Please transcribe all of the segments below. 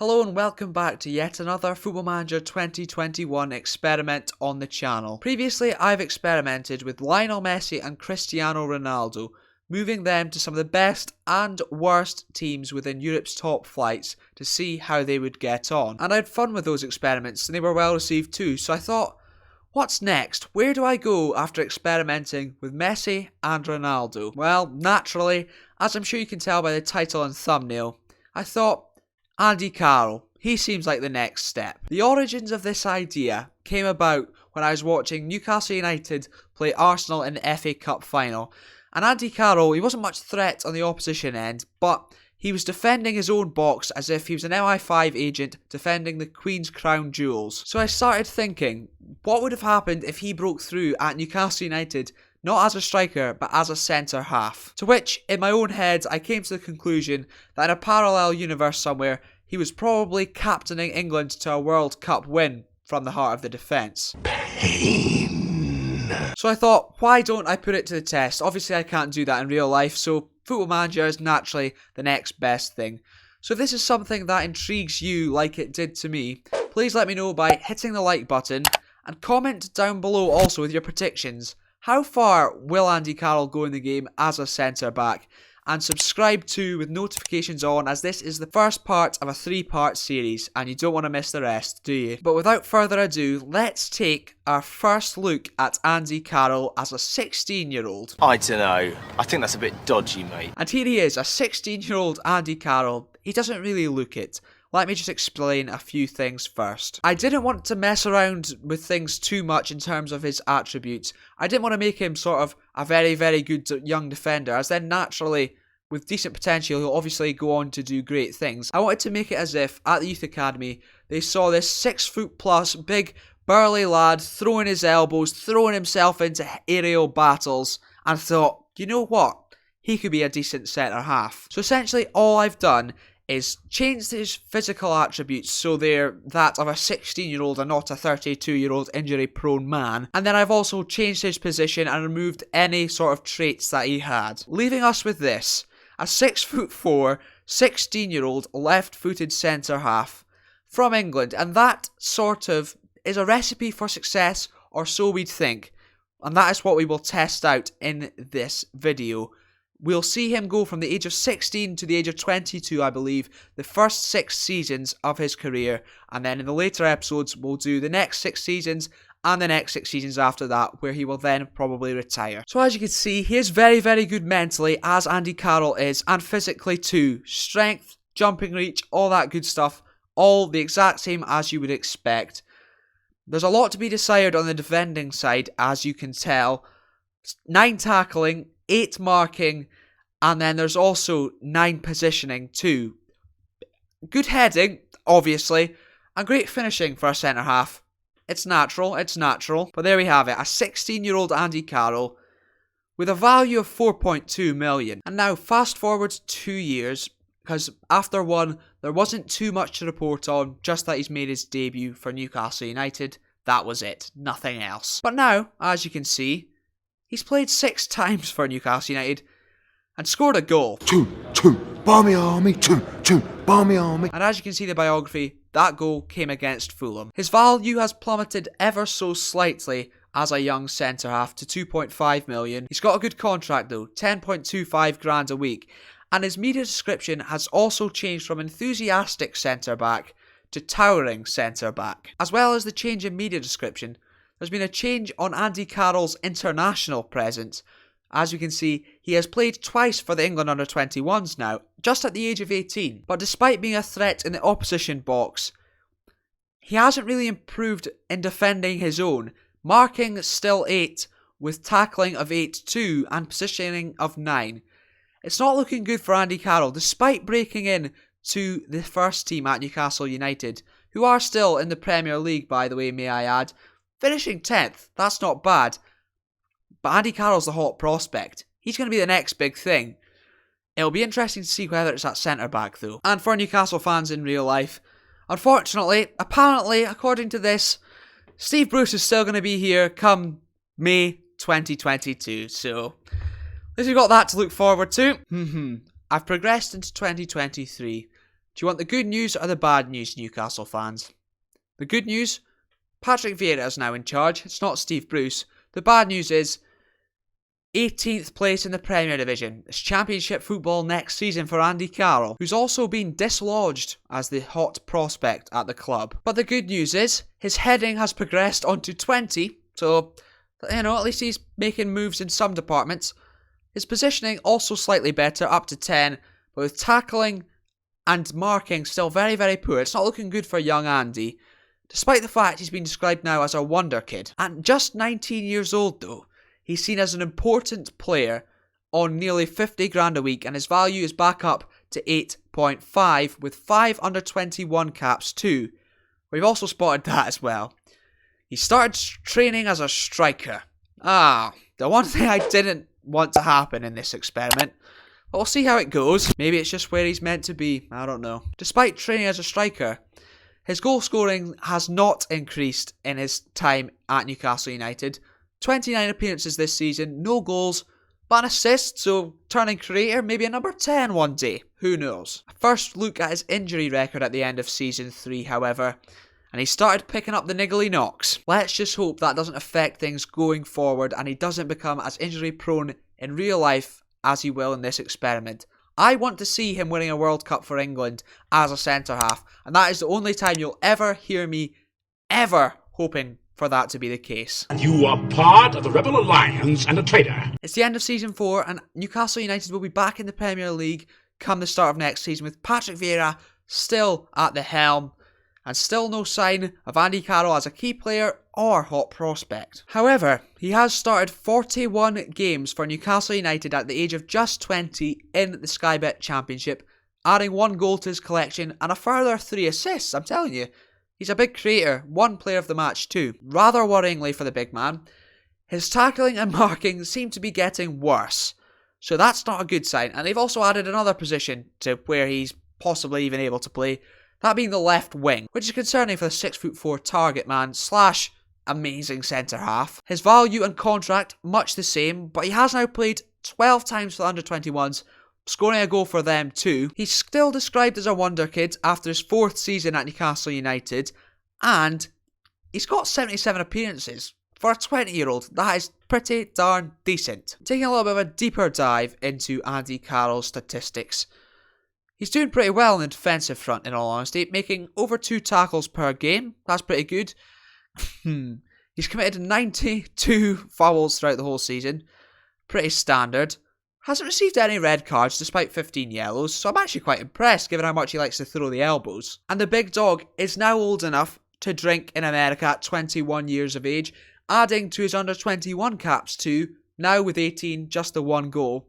Hello and welcome back to yet another Football Manager 2021 experiment on the channel. Previously, I've experimented with Lionel Messi and Cristiano Ronaldo, moving them to some of the best and worst teams within Europe's top flights to see how they would get on. And I had fun with those experiments and they were well received too, so I thought, what's next? Where do I go after experimenting with Messi and Ronaldo? Well, naturally, as I'm sure you can tell by the title and thumbnail, I thought, Andy Carroll. He seems like the next step. The origins of this idea came about when I was watching Newcastle United play Arsenal in the FA Cup final. And Andy Carroll, he wasn't much threat on the opposition end, but he was defending his own box as if he was an MI5 agent defending the Queen's Crown Jewels. So I started thinking, what would have happened if he broke through at Newcastle United, not as a striker, but as a centre half? To which, in my own head, I came to the conclusion that in a parallel universe somewhere, he was probably captaining England to a World Cup win from the heart of the defence. Pain. So I thought, why don't I put it to the test? Obviously I can't do that in real life, so Football Manager is naturally the next best thing. So if this is something that intrigues you like it did to me, please let me know by hitting the like button and comment down below also with your predictions. How far will Andy Carroll go in the game as a centre-back? And subscribe too with notifications on, as this is the first part of a 3-part series and you don't want to miss the rest, do you? But without further ado, let's take our first look at Andy Carroll as a 16-year-old. I don't know. I think that's a bit dodgy, mate. And here he is, a 16-year-old Andy Carroll. He doesn't really look it. Let me just explain a few things first. I didn't want to mess around with things too much in terms of his attributes. I didn't want to make him sort of a very, very good young defender, as then naturally, with decent potential, he'll obviously go on to do great things. I wanted to make it as if, at the youth academy, they saw this 6-foot-plus, big, burly lad throwing his elbows, throwing himself into aerial battles, and thought, you know what? He could be a decent centre-half. So essentially, all I've done is changed his physical attributes so they're that of a 16-year-old and not a 32-year-old injury-prone man. And then I've also changed his position and removed any sort of traits that he had. Leaving us with this, a 6'4", 16-year-old left-footed centre-half from England. And that sort of is a recipe for success, or so we'd think. And that is what we will test out in this video. We'll see him go from the age of 16 to the age of 22, I believe, the first 6 seasons of his career. And then in the later episodes, we'll do the next 6 seasons and the next 6 seasons after that, where he will then probably retire. So as you can see, he is very, very good mentally, as Andy Carroll is, and physically too. Strength, jumping reach, all that good stuff, all the exact same as you would expect. There's a lot to be desired on the defending side, as you can tell. 9 tackling, 8 marking, and then there's also 9 positioning too. Good heading, obviously, and great finishing for a centre-half. It's natural, but there we have it, a 16-year-old Andy Carroll with a value of 4.2 million. And now fast forward 2 years, because after one, there wasn't too much to report on, just that he's made his debut for Newcastle United. That was it, nothing else. But now, as you can see, he's played 6 times for Newcastle United and scored a goal. Barmy Army, Barmy Army. And as you can see in the biography, that goal came against Fulham. His value has plummeted ever so slightly as a young centre-half to 2.5 million. He's got a good contract though, 10.25 grand a week. And his media description has also changed from enthusiastic centre-back to towering centre-back. As well as the change in media description, there's been a change on Andy Carroll's international presence. As you can see, he has played twice for the England under-21s now, just at the age of 18. But despite being a threat in the opposition box, he hasn't really improved in defending his own. Marking still 8, with tackling of 8 too, and positioning of 9. It's not looking good for Andy Carroll, despite breaking in to the first team at Newcastle United, who are still in the Premier League, by the way, may I add. Finishing 10th, that's not bad. But Andy Carroll's the hot prospect. He's going to be the next big thing. It'll be interesting to see whether it's at centre-back though. And for Newcastle fans in real life, unfortunately, apparently, according to this, Steve Bruce is still going to be here come May 2022. So, at least we've got that to look forward to. I've progressed into 2023. Do you want the good news or the bad news, Newcastle fans? The good news? Patrick Vieira is now in charge. It's not Steve Bruce. The bad news is 18th place in the Premier Division. It's Championship football next season for Andy Carroll, who's also been dislodged as the hot prospect at the club. But the good news is, his heading has progressed onto 20, so, at least he's making moves in some departments. His positioning also slightly better, up to 10, but with tackling and marking still very, very poor. It's not looking good for young Andy, despite the fact he's been described now as a wonder kid. At just 19 years old though, he's seen as an important player on nearly 50 grand a week, and his value is back up to 8.5 with 5 under 21 caps too. We've also spotted that as well. He started training as a striker. The one thing I didn't want to happen in this experiment. But we'll see how it goes. Maybe it's just where he's meant to be. I don't know. Despite training as a striker, his goal scoring has not increased in his time at Newcastle United. 29 appearances this season, no goals, but an assist, so turning creator, maybe a number 10 one day. Who knows? A first look at his injury record at the end of Season 3, however, and he started picking up the niggly knocks. Let's just hope that doesn't affect things going forward and he doesn't become as injury prone in real life as he will in this experiment. I want to see him winning a World Cup for England as a centre-half, and that is the only time you'll ever hear me ever hoping for that to be the case. You are part of the Rebel Alliance and a traitor. It's the end of Season 4 and Newcastle United will be back in the Premier League come the start of next season with Patrick Vieira still at the helm and still no sign of Andy Carroll as a key player or hot prospect. However, he has started 41 games for Newcastle United at the age of just 20 in the Sky Bet Championship, adding 1 goal to his collection and a further 3 assists. I'm telling you, he's a big creator, 1 player of the match too. Rather worryingly for the big man, his tackling and marking seem to be getting worse, so that's not a good sign. And they've also added another position to where he's possibly even able to play, that being the left wing, which is concerning for the 6'4" target man / amazing centre-half. His value and contract much the same, but he has now played 12 times for the under-21s, scoring a goal for them too. He's still described as a wonder kid after his 4th season at Newcastle United, and he's got 77 appearances. For a 20-year-old, that is pretty darn decent. Taking a little bit of a deeper dive into Andy Carroll's statistics. He's doing pretty well on the defensive front, in all honesty, making over 2 tackles per game. That's pretty good. He's committed 92 fouls throughout the whole season. Pretty standard. Hasn't received any red cards despite 15 yellows, so I'm actually quite impressed given how much he likes to throw the elbows. And the big dog is now old enough to drink in America at 21 years of age, adding to his under 21 caps too, now with 18, just the 1 goal.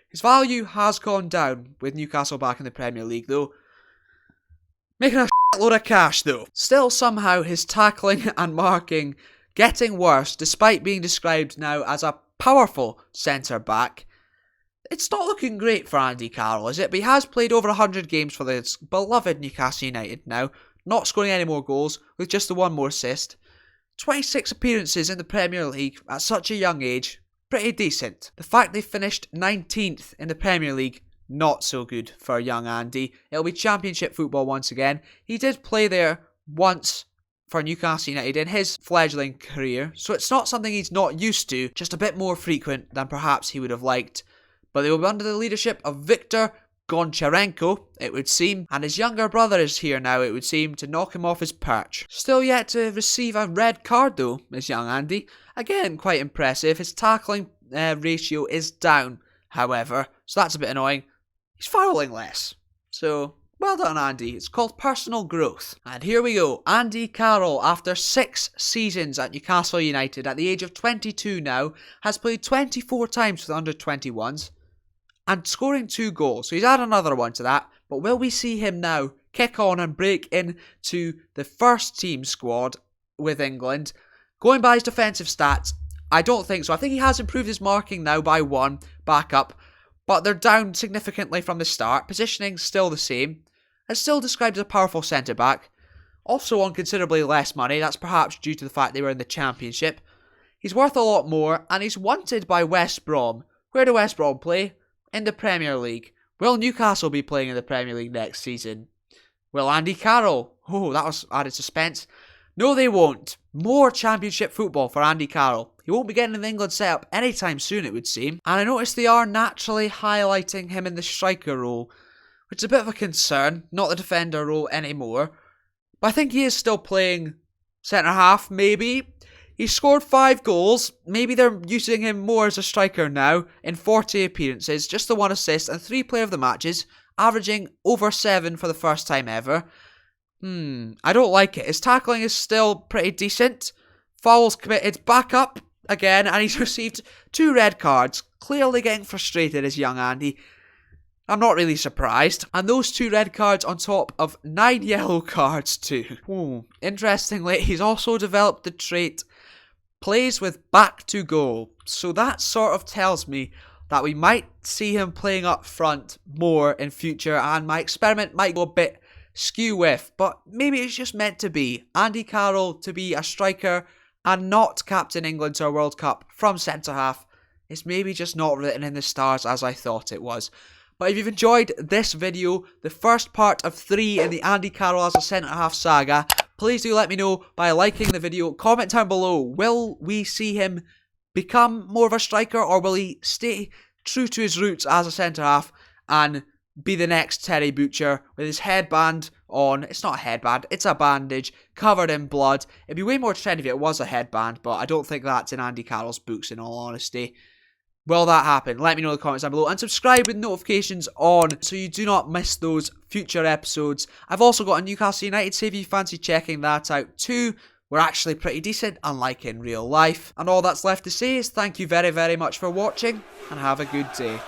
His value has gone down with Newcastle back in the Premier League though, making a load of cash though. Still somehow his tackling and marking getting worse despite being described now as a powerful centre-back. It's not looking great for Andy Carroll, is it? But he has played over 100 games for the beloved Newcastle United now, not scoring any more goals with just the 1 more assist. 26 appearances in the Premier League at such a young age, pretty decent. The fact they finished 19th in the Premier League, not so good for young Andy. It'll be Championship football once again. He did play there once for Newcastle United in his fledgling career, so it's not something he's not used to, just a bit more frequent than perhaps he would have liked. But they will be under the leadership of Viktor Goncharenko, it would seem, and his younger brother is here now, it would seem, to knock him off his perch. Still yet to receive a red card though, is young Andy. Again, quite impressive. His tackling ratio is down, however, so that's a bit annoying. He's fouling less. So, well done Andy, it's called personal growth. And here we go, Andy Carroll, after 6 seasons at Newcastle United, at the age of 22 now, has played 24 times for the under-21s, and scoring 2 goals. So he's added another one to that. But will we see him now kick on and break into the first team squad with England? Going by his defensive stats, I don't think so. I think he has improved his marking now by 1, back up. But they're down significantly from the start. Positioning still the same. And still described as a powerful centre-back. Also on considerably less money. That's perhaps due to the fact they were in the Championship. He's worth a lot more. And he's wanted by West Brom. Where do West Brom play? In the Premier League. Will Newcastle be playing in the Premier League next season? Will Andy Carroll? Oh, that was added suspense. No, they won't. More championship football for Andy Carroll. He won't be getting in the England setup anytime soon, it would seem. And I noticed they are naturally highlighting him in the striker role, which is a bit of a concern, not the defender role anymore. But I think he is still playing centre-half, maybe. He scored 5 goals. Maybe they're using him more as a striker now in 40 appearances, just the 1 assist and 3 player of the matches, averaging over 7 for the first time ever. I don't like it. His tackling is still pretty decent. Fouls committed back up again, and he's received 2 red cards. Clearly getting frustrated is young Andy. I'm not really surprised. And those 2 red cards on top of 9 yellow cards too. Interestingly, he's also developed the trait plays with back to goal. So that sort of tells me that we might see him playing up front more in future, and my experiment might go a bit skew with, but maybe it's just meant to be. Andy Carroll to be a striker and not captain England to a World Cup from centre-half. It's maybe just not written in the stars as I thought it was. But if you've enjoyed this video, the first part of 3 in the Andy Carroll as a centre-half saga, please do let me know by liking the video. Comment down below, will we see him become more of a striker, or will he stay true to his roots as a centre-half and be the next Terry Butcher with his headband on? It's not a headband, it's a bandage covered in blood. It'd be way more trendy if it was a headband, but I don't think that's in Andy Carroll's books, in all honesty. Will that happen? Let me know in the comments down below, and subscribe with notifications on so you do not miss those future episodes. I've also got a Newcastle United save if you fancy checking that out too. We're actually pretty decent, unlike in real life. And all that's left to say is thank you very, very much for watching, and have a good day.